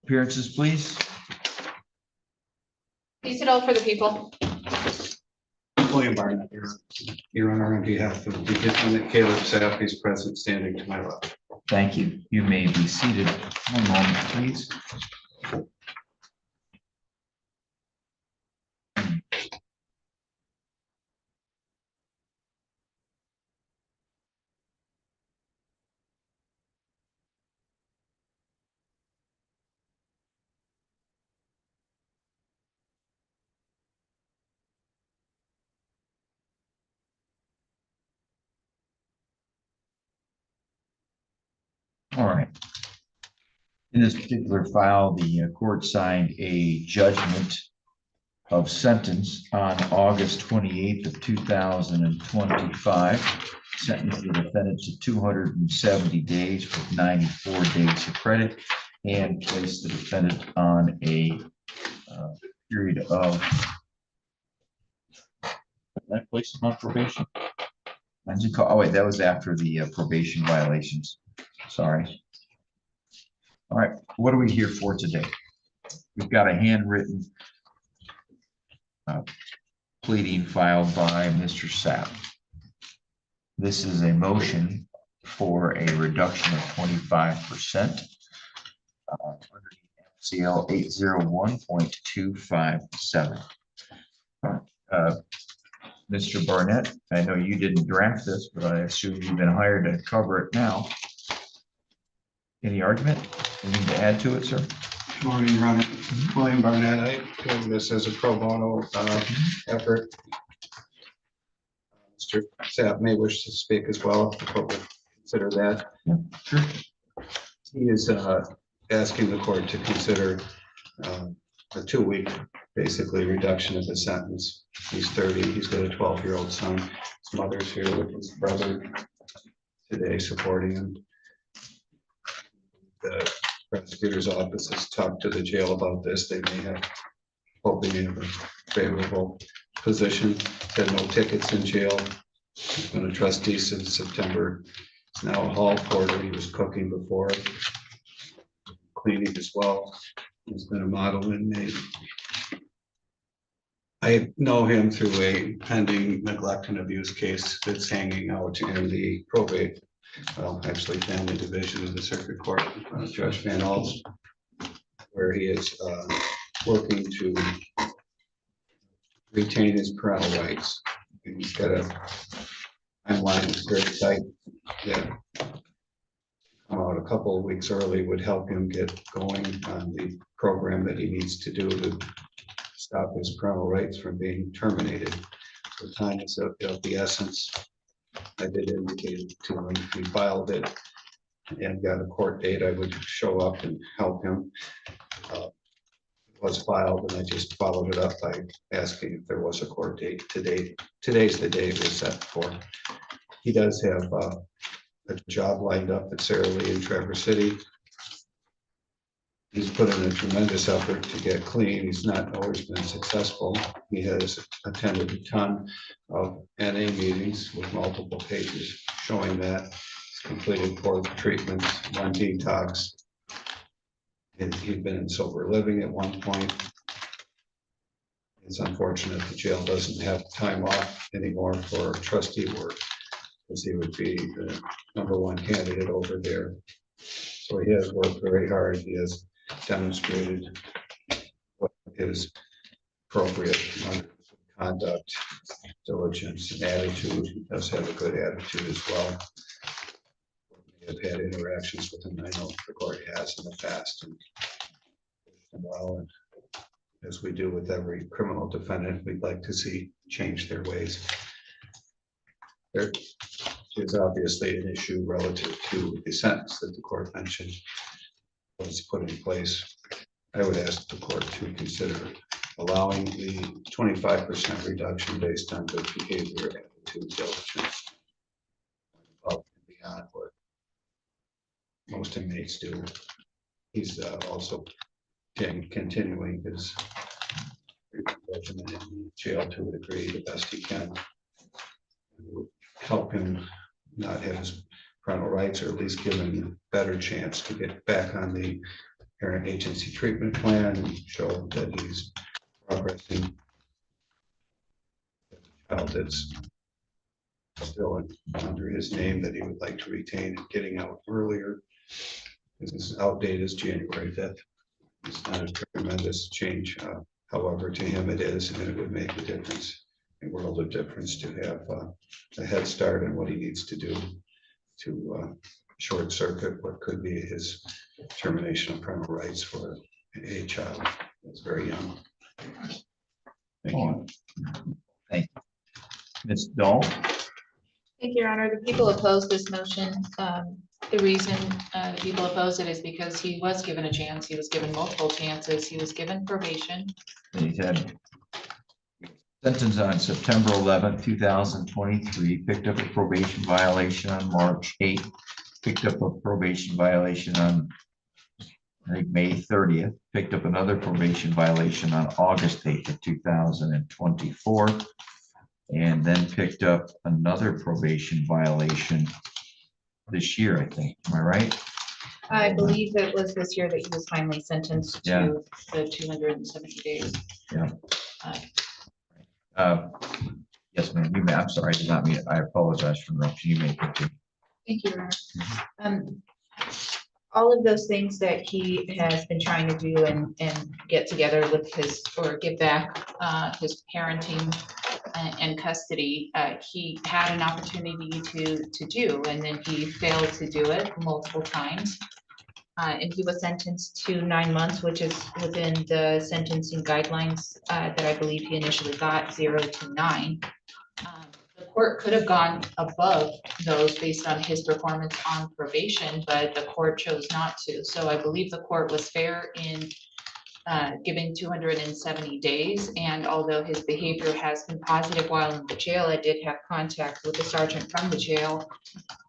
Appearances, please. Please sit out for the people. William Barnett, Your Honor, on behalf of the defendant Caleb Sapp, he's present, standing to my left. Thank you. You may be seated. One moment, please. All right. In this particular file, the court signed a judgment of sentence on August 28th of 2025. Sentenced the defendant to 270 days with 94 days of credit, and placed the defendant on a period of. That placed him on probation. Oh wait, that was after the probation violations. Sorry. All right, what are we here for today? We've got a handwritten pleading filed by Mr. Sapp. This is a motion for a reduction of 25% under MCL 801.257. Mr. Barnett, I know you didn't draft this, but I assume you've been hired to cover it now. Any argument? Anything to add to it, sir? Good morning, Your Honor. William Barnett, I feel this as a pro bono effort. Mr. Sapp may wish to speak as well, if the court would consider that. Yeah, sure. He is asking the court to consider a 2-week, basically, reduction of the sentence. He's 30, he's got a 12-year-old son. His mother's here with his brother today supporting him. The prosecutor's office has talked to the jail about this. They may have hoping in a favorable position. Had no tickets in jail. He's been a trustee since September. He's now a hall porter. He was cooking before, cleaning as well. He's been a model inmate. I know him through a pending neglect and abuse case that's hanging out in the probate, well, actually family division of the circuit court in front of Judge Van Alt, where he is working to retain his parental rights. He's got a timeline that's very tight that come out a couple of weeks early would help him get going on the program that he needs to do to stop his parental rights from being terminated. The time is of the essence. I did indicate to him if he filed it and got a court date, I would show up and help him. It was filed, and I just followed it up by asking if there was a court date today. Today's the day it was set for. He does have a job lined up at Sara Lee in Traverse City. He's put in a tremendous effort to get clean. He's not always been successful. He has attended a ton of NA meetings with multiple pages showing that. He's completed 4 treatments, 1 detox. And he'd been in sober living at one point. It's unfortunate the jail doesn't have time off anymore for trustee work, because he would be the #1 candidate over there. So he has worked very hard. He has demonstrated what is appropriate conduct, diligence, and attitude. He does have a good attitude as well. We have had interactions with him. I know the court has in the past, and well, and as we do with every criminal defendant, we'd like to see change their ways. There is obviously an issue relative to the sentence that the court mentioned was put in place. I would ask the court to consider allowing the 25% reduction based on good behavior, attitude, diligence, above and beyond what most inmates do. He's also continuing his regimen in jail to a degree, the best he can. It would help him not have his parental rights, or at least give him a better chance to get back on the parent agency treatment plan and show that he's progressing. Child that's still under his name that he would like to retain and getting out earlier. This is outdated as January 5th. It's not a tremendous change. However, to him it is, and it would make a difference, a world of difference to have a head start on what he needs to do to short circuit what could be his termination of parental rights for a child that's very young. Thank you. Thank you. Ms. Dahl? Thank you, Your Honor. The people opposed this motion. The reason the people oppose it is because he was given a chance. He was given multiple chances. He was given probation. He had sentenced on September 11th, 2023, picked up a probation violation on March 8th, picked up a probation violation on, I think, May 30th, picked up another probation violation on August 8th of 2024, and then picked up another probation violation this year, I think. Am I right? I believe it was this year that he was finally sentenced Yeah. to the 270 days. Yeah. Yes, ma'am. You may. I'm sorry. I did not mean it. I apologize for interrupting. You may continue. Thank you, Your Honor. All of those things that he has been trying to do and get together with his, or give back his parenting and custody, he had an opportunity to do, and then he failed to do it multiple times. And he was sentenced to 9 months, which is within the sentencing guidelines that I believe he initially got, 0 to 9. The court could have gone above those based on his performance on probation, but the court chose not to. So I believe the court was fair in giving 270 days. And although his behavior has been positive while in the jail, I did have contact with the sergeant from the jail,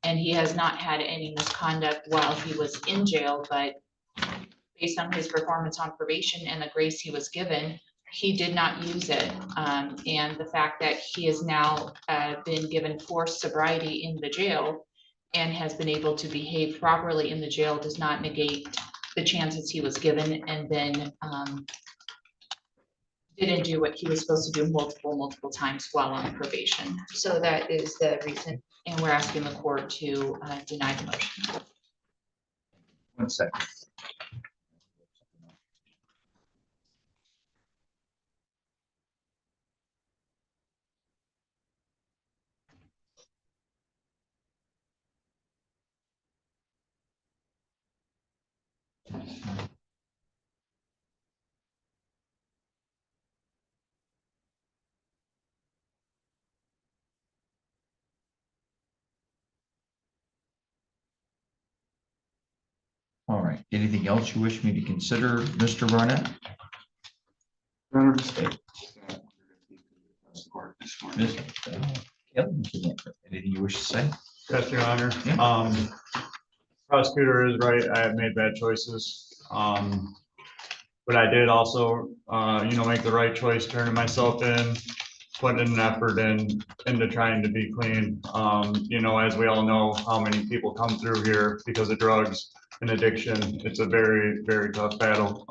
and he has not had any misconduct while he was in jail, but based on his performance on probation and the grace he was given, he did not use it. And the fact that he has now been given forced sobriety in the jail and has been able to behave properly in the jail does not negate the chances he was given, and then didn't do what he was supposed to do multiple times while on probation. So that is the reason, and we're asking the court to deny the motion. 1 second. All right. Anything else you wish me to consider, Mr. Barnett? Ms. Anything you wish to say? Yes, Your Honor. Yeah. Prosecutor is right. I have made bad choices. But I did also, make the right choice, turning myself in, putting an effort into trying to be clean. As we all know, how many people come through here because of drugs and addiction. It's a very, very tough battle.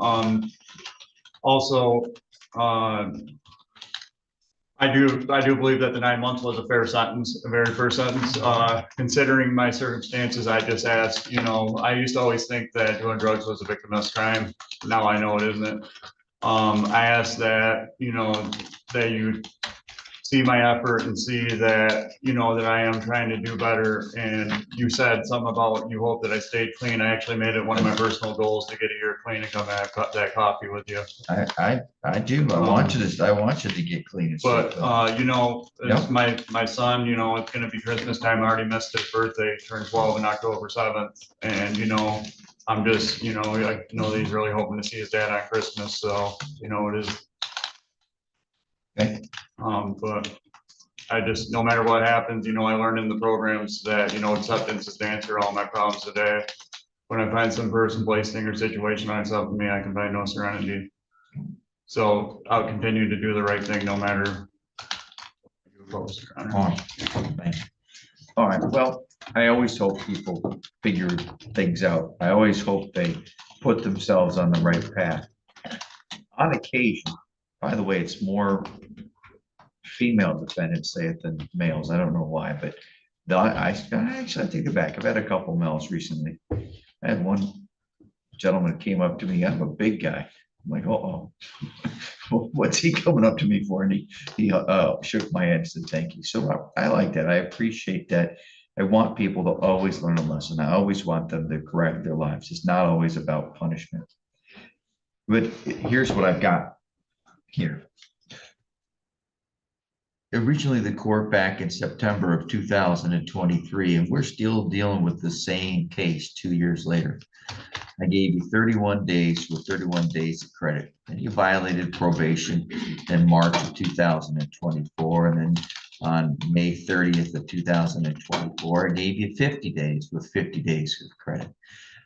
Also, I do believe that the 9 months was a fair sentence, a very fair sentence. Considering my circumstances, I just asked, I used to always think that doing drugs was a victimless crime. Now I know it isn't. I asked that, that you see my effort and see that, that I am trying to do better. And you said something about you hope that I stayed clean. I actually made it one of my personal goals to get a year clean and come back, cut that coffee with you. I do. I want you to get clean. And But, Yep. it's my son, it's gonna be Christmas time. I already missed his birthday, turned 12 on October 7th. And, I'm just, I know that he's really hoping to see his dad on Christmas. So, it is. Okay. But I just, no matter what happens, I learned in the programs that, acceptance is the answer to all my problems today. When I find some person, place, thing, or situation on top of me, I can find no serenity. So I'll continue to do the right thing no matter. All right. Thank you. All right. Well, I always hope people figure things out. I always hope they put themselves on the right path. On occasion, by the way, it's more female defendants say it than males. I don't know why, but I take it back. I've had a couple males recently. I had one gentleman came up to me. I'm a big guy. I'm like, oh, what's he coming up to me for? And he shook my hand and said, thank you. So I like that. I appreciate that. I want people to always learn a lesson. I always want them to correct their lives. It's not always about punishment. But here's what I've got here. Originally, the court back in September of 2023, and we're still dealing with the same case 2 years later. I gave you 31 days with 31 days of credit, and you violated probation in March of 2024, and then on May 30th of 2024, I gave you 50 days with 50 days of credit.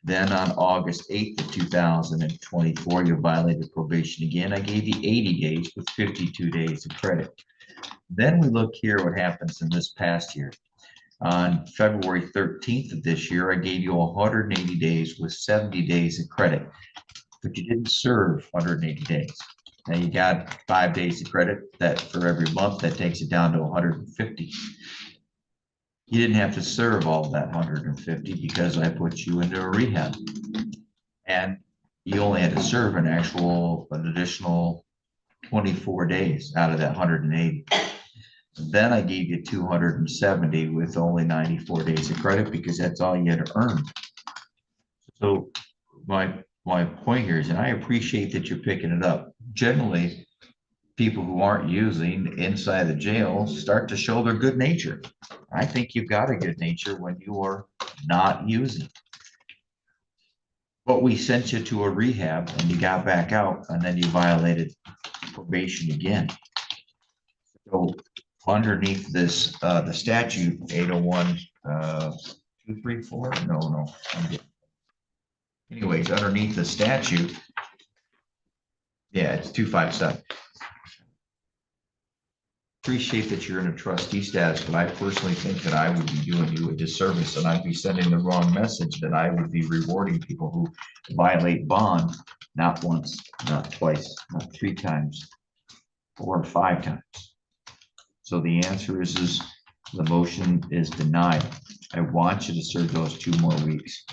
Then on August 8th of 2024, you violated probation again. I gave you 80 days with 52 days of credit. Then we look here what happens in this past year. On February 13th of this year, I gave you 180 days with 70 days of credit, but you didn't serve 180 days. Now you got 5 days of credit that for every month, that takes it down to 150. You didn't have to serve all of that 150 because I put you into a rehab. And you only had to serve an additional 24 days out of that 180. Then I gave you 270 with only 94 days of credit because that's all you had to earn. So my point here is, and I appreciate that you're picking it up. Generally, people who aren't using inside the jail start to show their good nature. I think you've got a good nature when you are not using. But we sent you to a rehab and you got back out and then you violated probation again. So underneath this, the statute 801, 234, no. Anyways, underneath the statute, yeah, it's 257. Appreciate that you're in a trustee status, but I personally think that I would be doing you a disservice and I'd be sending the wrong message that I would be rewarding people who violate bond, not once, not twice, not 3 times, 4 or 5 times. So the answer is the motion is denied. I want you to serve those 2 more weeks.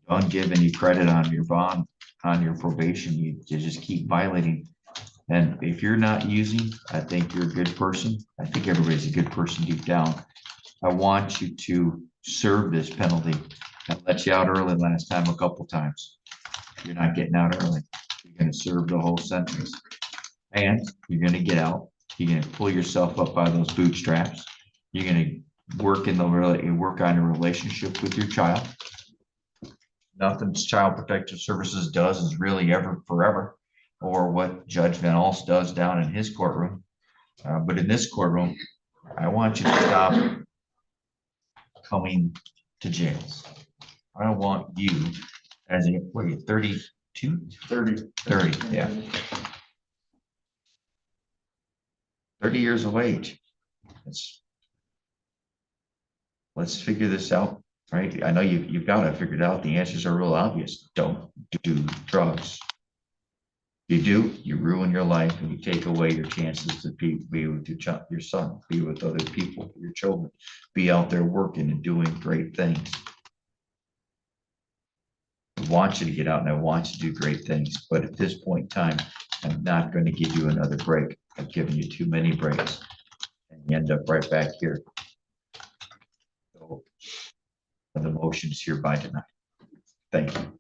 Don't give any credit on your bond, on your probation. You just keep violating. And if you're not using, I think you're a good person. I think everybody's a good person deep down. I want you to serve this penalty. I let you out early last time a couple times. You're not getting out early. You're going to serve the whole sentence. And you're going to get out. You're going to pull yourself up by those bootstraps. You're going to work on your relationship with your child. Nothing Child Protective Services does is really ever forever, or what Judge Van Alst does down in his courtroom. But in this courtroom, I want you to stop coming to jails. I don't want you as a, what are you, 32? 30, yeah. 30 years of age. Let's figure this out, right? I know you've got it figured out. The answers are real obvious. Don't do drugs. You do, you ruin your life and you take away your chances to be with your son, be with other people, your children, be out there working and doing great things. I want you to get out and I want you to do great things. But at this point in time, I'm not going to give you another break. I've given you too many breaks and you end up right back here. So the motion is hereby denied. Thank you.